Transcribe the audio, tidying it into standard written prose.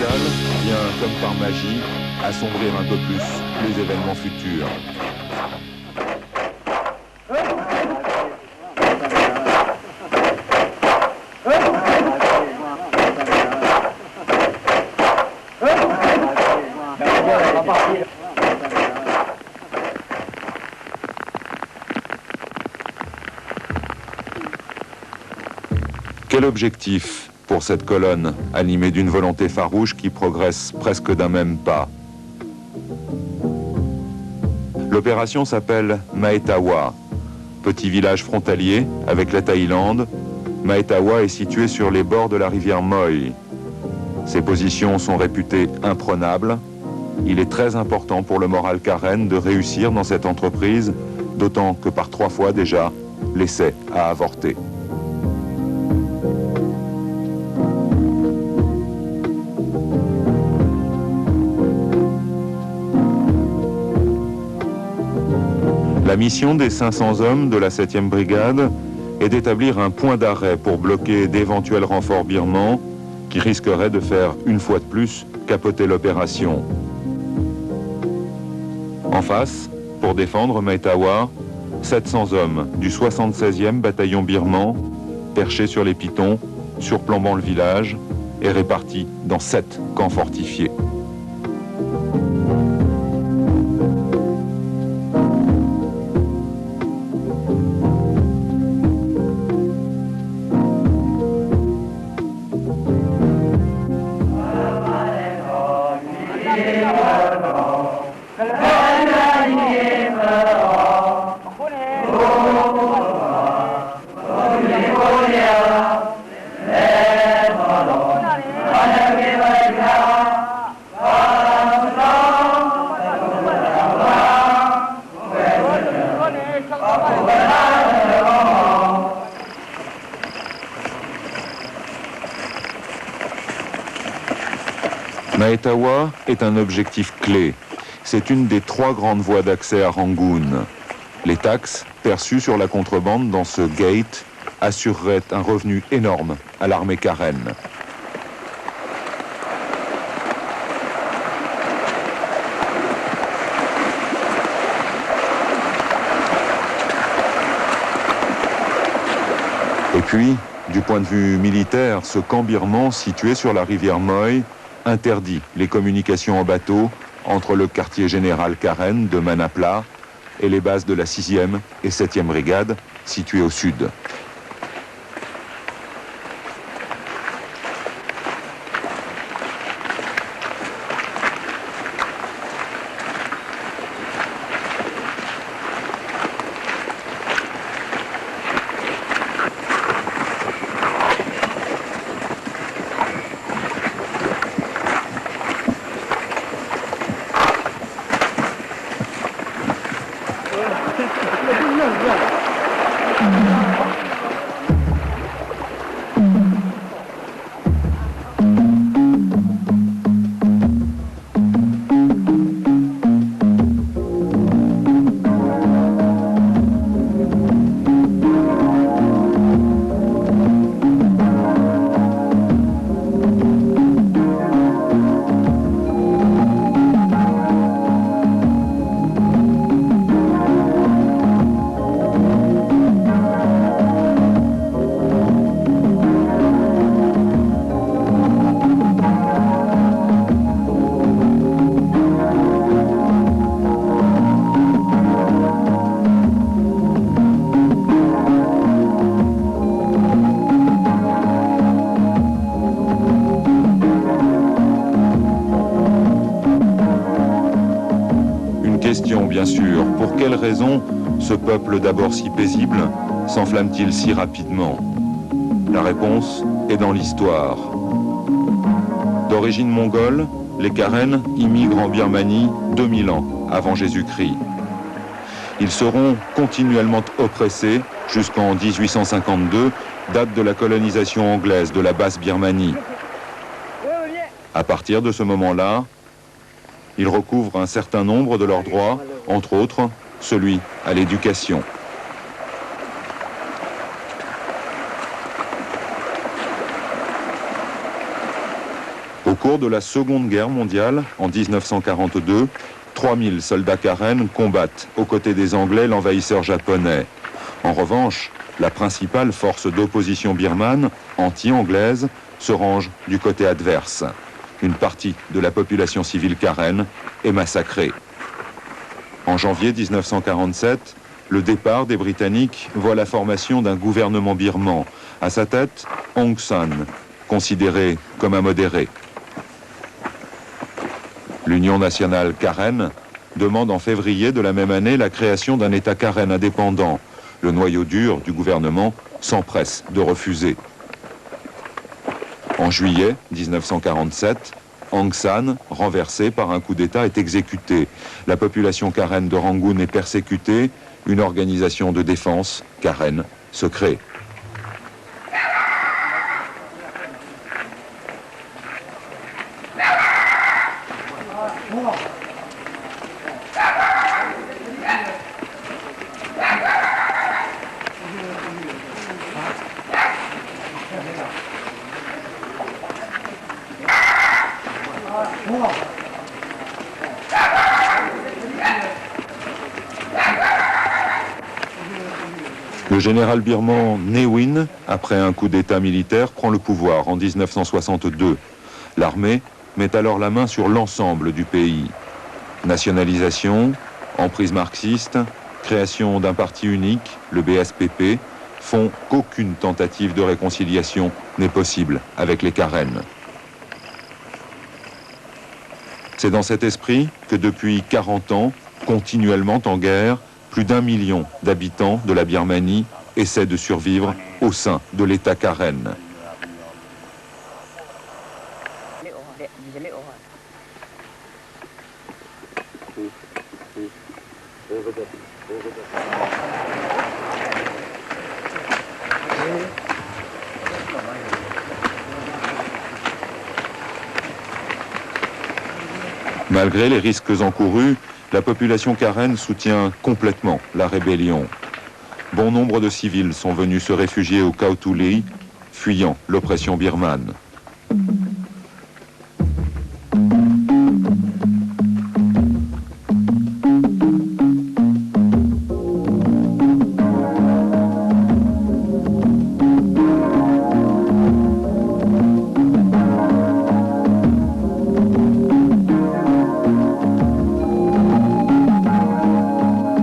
mondiale vient, comme par magie, assombrir un peu plus les événements futurs. Quel objectif pour cette colonne, animée d'une volonté farouche qui progresse presque d'un même pas? L'opération s'appelle Maetawa. Petit village frontalier avec la Thaïlande, Maetawa est situé sur les bords de la rivière Moi. Ses positions sont réputées imprenables. Il est très important pour le moral karen de réussir dans cette entreprise, d'autant que par 3 fois déjà, l'essai a avorté. La mission des 500 hommes de la 7e brigade est d'établir un point d'arrêt pour bloquer d'éventuels renforts birmans qui risqueraient de faire, une fois de plus, capoter l'opération. En face, pour défendre Maetawa, 700 hommes du 76e bataillon birman, perchés sur les pitons, surplombant le village et répartis dans 7 camps fortifiés. Maetawa est un objectif clé. C'est une des 3 grandes voies d'accès à Rangoon. Les taxes perçues sur la contrebande dans ce gate assureraient un revenu énorme à l'armée karen. Et puis, du point de vue militaire, ce camp birman situé sur la rivière Moi interdit les communications en bateau entre le quartier général karen de Manapla et les bases de la 6e et 7e brigade situées au sud. Bien sûr, pour quelle raison ce peuple d'abord si paisible s'enflamme-t-il si rapidement? La réponse est dans l'histoire. D'origine mongole, les Karen immigrent en Birmanie 2000 ans avant Jésus-Christ. Ils seront continuellement oppressés jusqu'en 1852, date de la colonisation anglaise de la Basse-Birmanie. À partir de ce moment-là, ils recouvrent un certain nombre de leurs droits, entre autres celui à l'éducation. Au cours de la Seconde Guerre mondiale, en 1942, 3000 soldats Karen combattent aux côtés des Anglais l'envahisseur japonais. En revanche, la principale force d'opposition birmane, anti-anglaise, se range du côté adverse. Une partie de la population civile Karen est massacrée. En janvier 1947, le départ des Britanniques voit la formation d'un gouvernement birman. À sa tête, Aung San, considéré comme un modéré. L'Union nationale Karen demande en février de la même année la création d'un État Karen indépendant. Le noyau dur du gouvernement s'empresse de refuser. En juillet 1947, Aung San, renversé par un coup d'État, est exécuté. La population Karen de Rangoon est persécutée. Une organisation de défense, Karen, se crée. Le général birman Ne Win, après un coup d'État militaire, prend le pouvoir en 1962. L'armée met alors la main sur l'ensemble du pays. Nationalisation, emprise marxiste, création d'un parti unique, le BSPP, font qu'aucune tentative de réconciliation n'est possible avec les Karen. C'est dans cet esprit que depuis 40 ans, continuellement en guerre, plus d'1 million d'habitants de la Birmanie essaient de survivre au sein de l'État Karen. Malgré les risques encourus, la population Karen soutient complètement la rébellion. Bon nombre de civils sont venus se réfugier au Kautuli, fuyant l'oppression birmane.